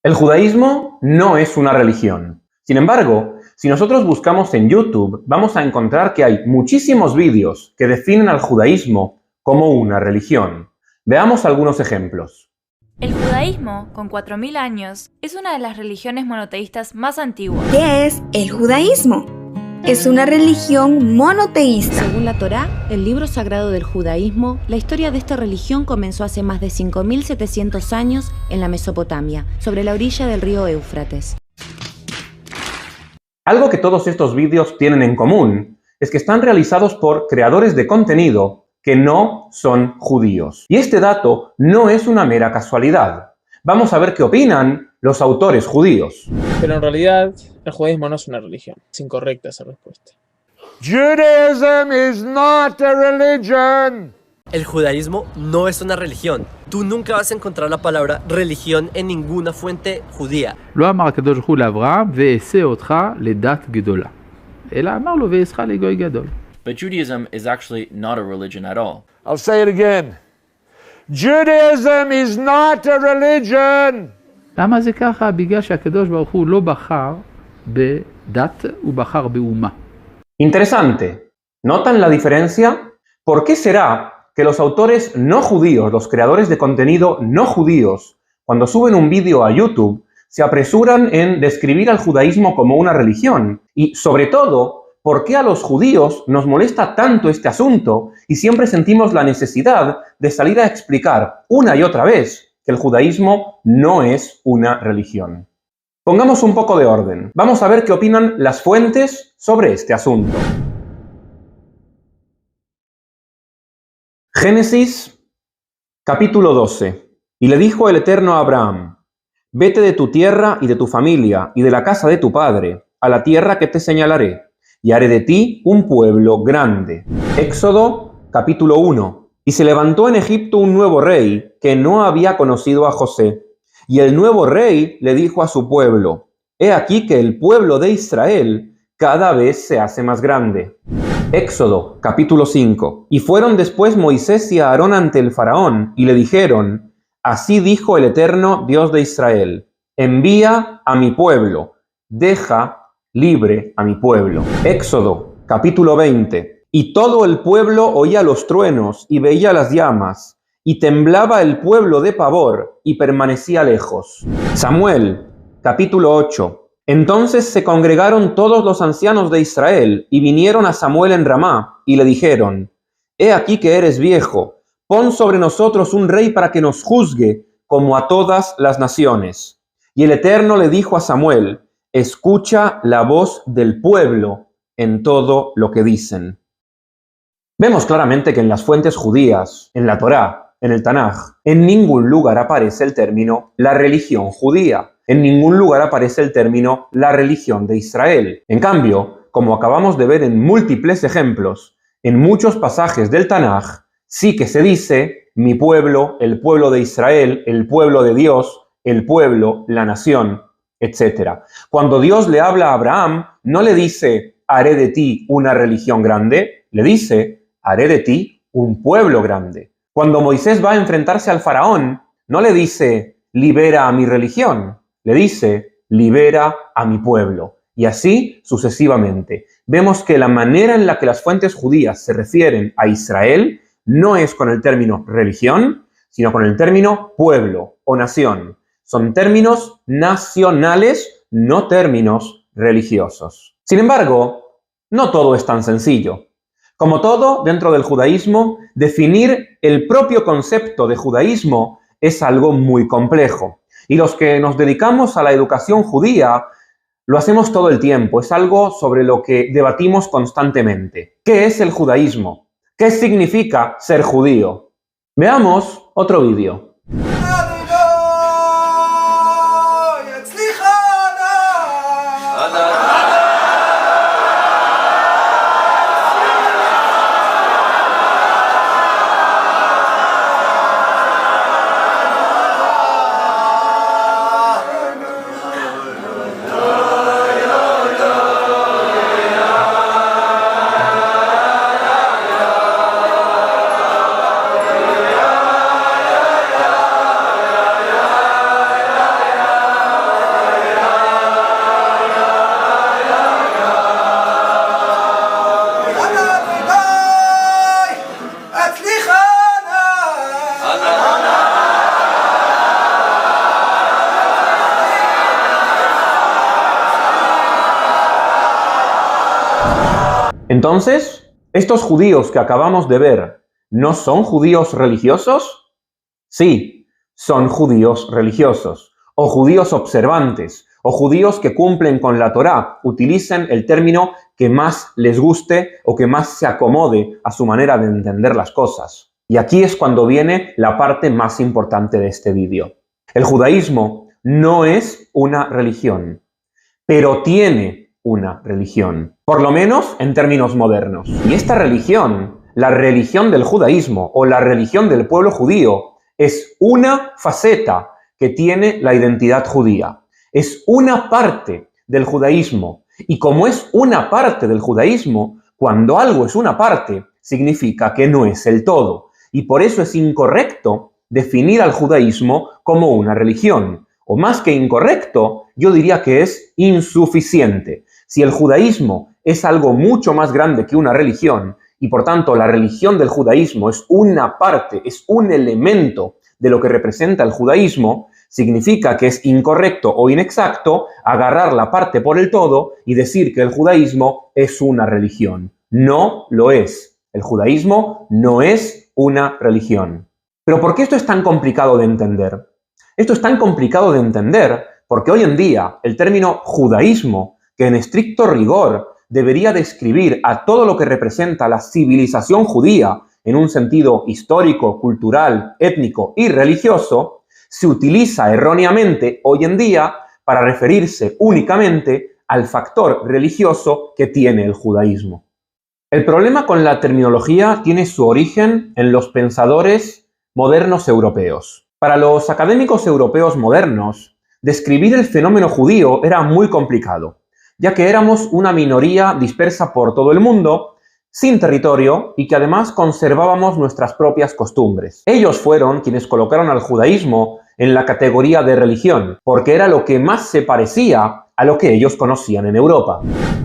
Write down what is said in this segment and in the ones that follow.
El judaísmo no es una religión. Sin embargo, si nosotros buscamos en YouTube, vamos a encontrar que hay muchísimos vídeos que definen al judaísmo como una religión. Veamos algunos ejemplos. El judaísmo, con 4000 años, es una de las religiones monoteístas más antiguas. ¿Qué es el judaísmo? Es una religión monoteísta. Según la Torá, el libro sagrado del judaísmo, la historia de esta religión comenzó hace más de 5700 años en la Mesopotamia, sobre la orilla del río Éufrates. Algo que todos estos vídeos tienen en común es que están realizados por creadores de contenido que no son judíos. Y este dato no es una mera casualidad. Vamos a ver qué opinan los autores judíos. Pero en realidad, el judaísmo no es una religión. Es incorrecta esa respuesta. Judaism is not a religion. El judaísmo no es una religión. Tú nunca vas a encontrar la palabra religión en ninguna fuente judía. לא אמר הקדוש ברוך הוא לאברהם, ואעשה אותך לדת גדולה. אלא אמר לו, ואעשך לגוי גדול. But Judaism is actually not a religion at all. I'll say it again. Judaism is not a religion. למה זה ככה? בגלל שהקדוש ברוך הוא לא בחר בדת, הוא בחר באומה. Interesante. ¿Notan la diferencia? ¿Por qué será que los autores no judíos, los creadores de contenido no judíos, cuando suben un vídeo a YouTube, se apresuran en describir al judaísmo como una religión? Y, sobre todo, ¿por qué a los judíos nos molesta tanto este asunto y siempre sentimos la necesidad de salir a explicar una y otra vez que el judaísmo no es una religión? Pongamos un poco de orden. Vamos a ver qué opinan las fuentes sobre este asunto. Génesis, capítulo 12. Y le dijo el Eterno a Abraham: vete de tu tierra y de tu familia y de la casa de tu padre a la tierra que te señalaré, y haré de ti un pueblo grande. Éxodo, capítulo 1. Y se levantó en Egipto un nuevo rey que no había conocido a José. Y el nuevo rey le dijo a su pueblo: he aquí que el pueblo de Israel cada vez se hace más grande. Éxodo, capítulo 5. Y fueron después Moisés y Aarón ante el faraón, y le dijeron: así dijo el Eterno, Dios de Israel: envía a mi pueblo, deja libre a mi pueblo. Éxodo, capítulo 20. Y todo el pueblo oía los truenos y veía las llamas, y temblaba el pueblo de pavor, y permanecía lejos. Samuel, capítulo 8. Entonces se congregaron todos los ancianos de Israel, y vinieron a Samuel en Ramá, y le dijeron: he aquí que eres viejo, pon sobre nosotros un rey para que nos juzgue, como a todas las naciones. Y el Eterno le dijo a Samuel: escucha la voz del pueblo en todo lo que dicen. Vemos claramente que en las fuentes judías, en la Torá, en el Tanaj, en ningún lugar aparece el término la religión judía. En ningún lugar aparece el término la religión de Israel. En cambio, como acabamos de ver en múltiples ejemplos, en muchos pasajes del Tanaj, sí que se dice mi pueblo, el pueblo de Israel, el pueblo de Dios, el pueblo, la nación, etc. Cuando Dios le habla a Abraham, no le dice haré de ti una religión grande, le dice haré de ti un pueblo grande. Cuando Moisés va a enfrentarse al faraón, no le dice libera a mi religión, le dice libera a mi pueblo. Y así sucesivamente. Vemos que la manera en la que las fuentes judías se refieren a Israel no es con el término religión, sino con el término pueblo o nación. Son términos nacionales, no términos religiosos. Sin embargo, no todo es tan sencillo. Como todo dentro del judaísmo, definir el propio concepto de judaísmo es algo muy complejo. Y los que nos dedicamos a la educación judía lo hacemos todo el tiempo. Es algo sobre lo que debatimos constantemente. ¿Qué es el judaísmo? ¿Qué significa ser judío? Veamos otro vídeo. Entonces, ¿estos judíos que acabamos de ver no son judíos religiosos? Sí, son judíos religiosos, o judíos observantes, o judíos que cumplen con la Torá. Utilicen el término que más les guste o que más se acomode a su manera de entender las cosas. Y aquí es cuando viene la parte más importante de este vídeo. El judaísmo no es una religión, pero tiene una religión, por lo menos en términos modernos. Y esta religión, la religión del judaísmo o la religión del pueblo judío, es una faceta que tiene la identidad judía. Es una parte del judaísmo. Y como es una parte del judaísmo, cuando algo es una parte, significa que no es el todo. Y por eso es incorrecto definir al judaísmo como una religión. O más que incorrecto, yo diría que es insuficiente. Si el judaísmo es algo mucho más grande que una religión, y por tanto la religión del judaísmo es una parte, es un elemento de lo que representa el judaísmo, significa que es incorrecto o inexacto agarrar la parte por el todo y decir que el judaísmo es una religión. No lo es. El judaísmo no es una religión. Pero ¿por qué esto es tan complicado de entender? Esto es tan complicado de entender porque hoy en día el término judaísmo, que en estricto rigor debería describir a todo lo que representa la civilización judía en un sentido histórico, cultural, étnico y religioso, se utiliza erróneamente hoy en día para referirse únicamente al factor religioso que tiene el judaísmo. El problema con la terminología tiene su origen en los pensadores modernos europeos. Para los académicos europeos modernos, describir el fenómeno judío era muy complicado, ya que éramos una minoría dispersa por todo el mundo, sin territorio y que además conservábamos nuestras propias costumbres. Ellos fueron quienes colocaron al judaísmo en la categoría de religión, porque era lo que más se parecía a lo que ellos conocían en Europa.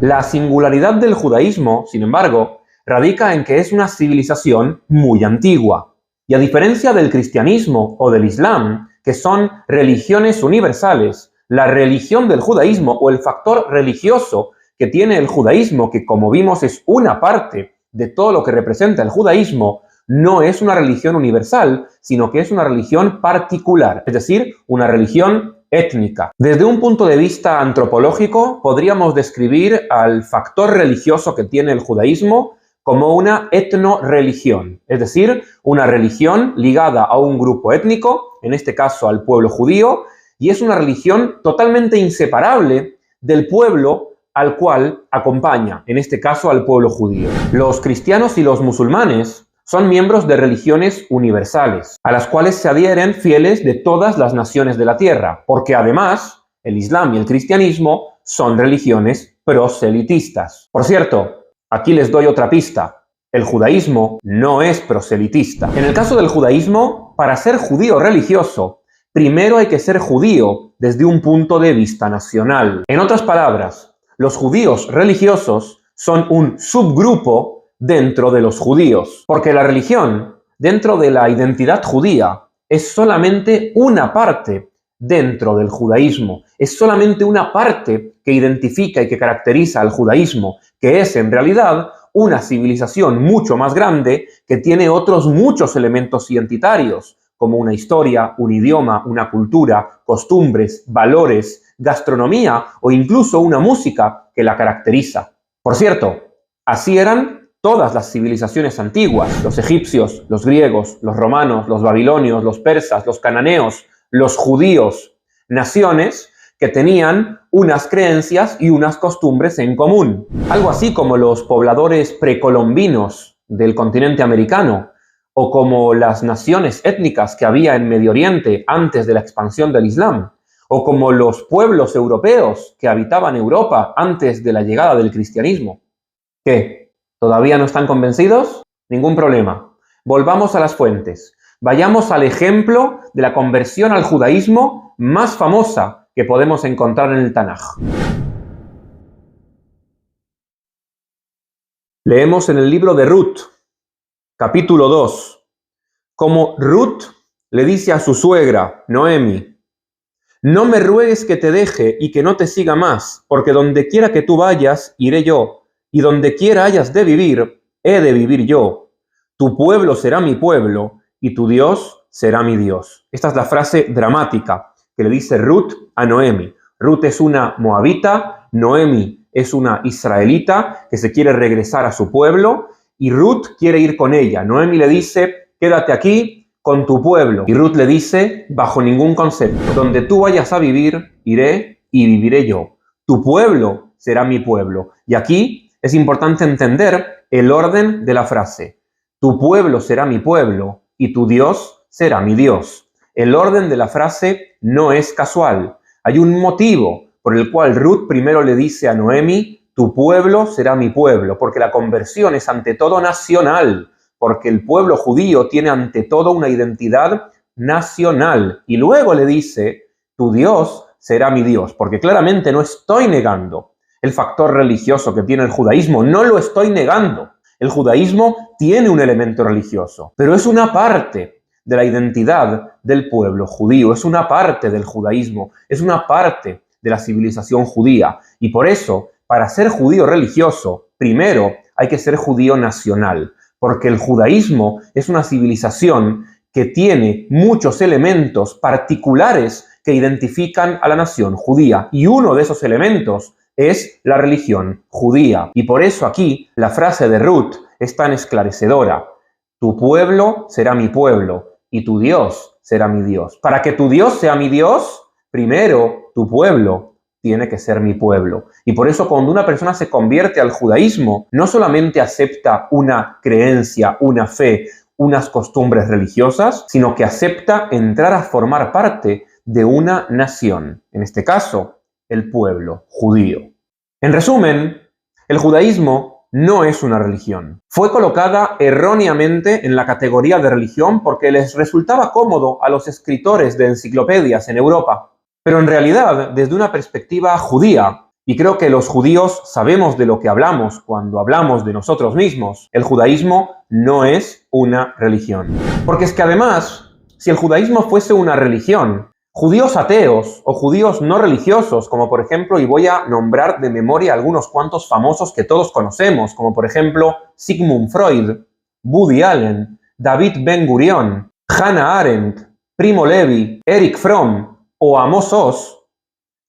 La singularidad del judaísmo, sin embargo, radica en que es una civilización muy antigua. Y a diferencia del cristianismo o del islam, que son religiones universales, la religión del judaísmo o el factor religioso que tiene el judaísmo, que como vimos es una parte de todo lo que representa el judaísmo, no es una religión universal, sino que es una religión particular, es decir, una religión étnica. Desde un punto de vista antropológico, podríamos describir al factor religioso que tiene el judaísmo como una etnoreligión, es decir, una religión ligada a un grupo étnico, en este caso al pueblo judío, y es una religión totalmente inseparable del pueblo al cual acompaña, en este caso al pueblo judío. Los cristianos y los musulmanes son miembros de religiones universales, a las cuales se adhieren fieles de todas las naciones de la tierra, porque además el islam y el cristianismo son religiones proselitistas. Por cierto, aquí les doy otra pista. El judaísmo no es proselitista. En el caso del judaísmo, para ser judío religioso, primero hay que ser judío desde un punto de vista nacional. En otras palabras, los judíos religiosos son un subgrupo dentro de los judíos, porque la religión, dentro de la identidad judía, es solamente una parte dentro del judaísmo, es solamente una parte que identifica y que caracteriza al judaísmo, que es en realidad una civilización mucho más grande que tiene otros muchos elementos identitarios, como una historia, un idioma, una cultura, costumbres, valores, gastronomía o incluso una música que la caracteriza. Por cierto, así eran todas las civilizaciones antiguas: los egipcios, los griegos, los romanos, los babilonios, los persas, los cananeos, los judíos, naciones que tenían unas creencias y unas costumbres en común. Algo así como los pobladores precolombinos del continente americano, o como las naciones étnicas que había en Medio Oriente antes de la expansión del Islam, o como los pueblos europeos que habitaban Europa antes de la llegada del cristianismo. ¿Qué? ¿Todavía no están convencidos? Ningún problema. Volvamos a las fuentes. Vayamos al ejemplo de la conversión al judaísmo más famosa que podemos encontrar en el Tanaj. Leemos en el libro de Ruth, capítulo 2, como Ruth le dice a su suegra, Noemi: no me ruegues que te deje y que no te siga más, porque donde quiera que tú vayas, iré yo, y donde quiera hayas de vivir, he de vivir yo. Tu pueblo será mi pueblo, y tu Dios será mi Dios. Esta es la frase dramática que le dice Ruth a Noemi. Ruth es una moabita, Noemi es una israelita que se quiere regresar a su pueblo, y Ruth quiere ir con ella. Noemi le dice, quédate aquí con tu pueblo. Y Ruth le dice, bajo ningún concepto, donde tú vayas a vivir, iré y viviré yo. Tu pueblo será mi pueblo. Y aquí es importante entender el orden de la frase. Tu pueblo será mi pueblo y tu Dios será mi Dios. El orden de la frase no es casual. Hay un motivo por el cual Ruth primero le dice a Noemi, tu pueblo será mi pueblo, porque la conversión es ante todo nacional, porque el pueblo judío tiene ante todo una identidad nacional. Y luego le dice, tu Dios será mi Dios, porque claramente no estoy negando el factor religioso que tiene el judaísmo, no lo estoy negando. El judaísmo tiene un elemento religioso, pero es una parte de la identidad del pueblo judío, es una parte del judaísmo, es una parte de la civilización judía. Y por eso, para ser judío religioso, primero hay que ser judío nacional, porque el judaísmo es una civilización que tiene muchos elementos particulares que identifican a la nación judía. Y uno de esos elementos es la religión judía. Y por eso aquí la frase de Ruth es tan esclarecedora. Tu pueblo será mi pueblo y tu Dios será mi Dios. Para que tu Dios sea mi Dios, primero tu pueblo tiene que ser mi pueblo. Y por eso cuando una persona se convierte al judaísmo, no solamente acepta una creencia, una fe, unas costumbres religiosas, sino que acepta entrar a formar parte de una nación. En este caso, el pueblo judío. En resumen, el judaísmo no es una religión. Fue colocada erróneamente en la categoría de religión porque les resultaba cómodo a los escritores de enciclopedias en Europa. Pero en realidad, desde una perspectiva judía, y creo que los judíos sabemos de lo que hablamos cuando hablamos de nosotros mismos, el judaísmo no es una religión. Porque es que además, si el judaísmo fuese una religión, judíos ateos o judíos no religiosos, como por ejemplo, y voy a nombrar de memoria algunos cuantos famosos que todos conocemos, como por ejemplo Sigmund Freud, Woody Allen, David Ben Gurion, Hannah Arendt, Primo Levi, Erich Fromm o Amos Oz,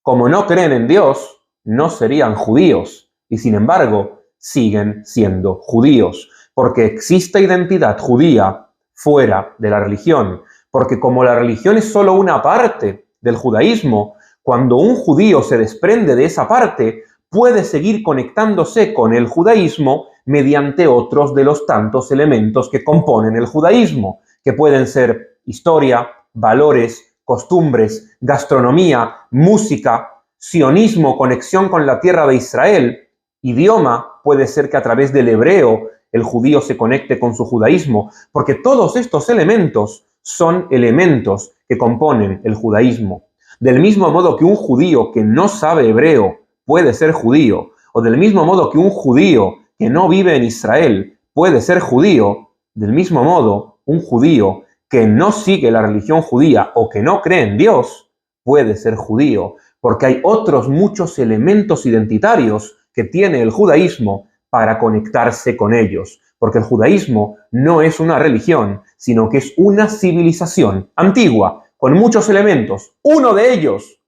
como no creen en Dios, no serían judíos y sin embargo siguen siendo judíos, porque existe identidad judía fuera de la religión. Porque como la religión es solo una parte del judaísmo, cuando un judío se desprende de esa parte, puede seguir conectándose con el judaísmo mediante otros de los tantos elementos que componen el judaísmo, que pueden ser historia, valores, costumbres, gastronomía, música, sionismo, conexión con la tierra de Israel, idioma, puede ser que a través del hebreo el judío se conecte con su judaísmo, porque todos estos elementos son elementos que componen el judaísmo. Del mismo modo que un judío que no sabe hebreo puede ser judío, o del mismo modo que un judío que no vive en Israel puede ser judío, del mismo modo un judío que no sigue la religión judía o que no cree en Dios puede ser judío, porque hay otros muchos elementos identitarios que tiene el judaísmo para conectarse con ellos. Porque el judaísmo no es una religión, sino que es una civilización antigua, con muchos elementos. Uno de ellos,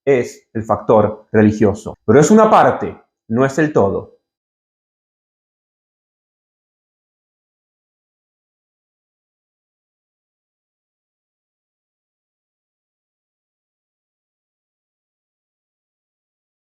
es el factor religioso. Pero es una parte, no es el todo.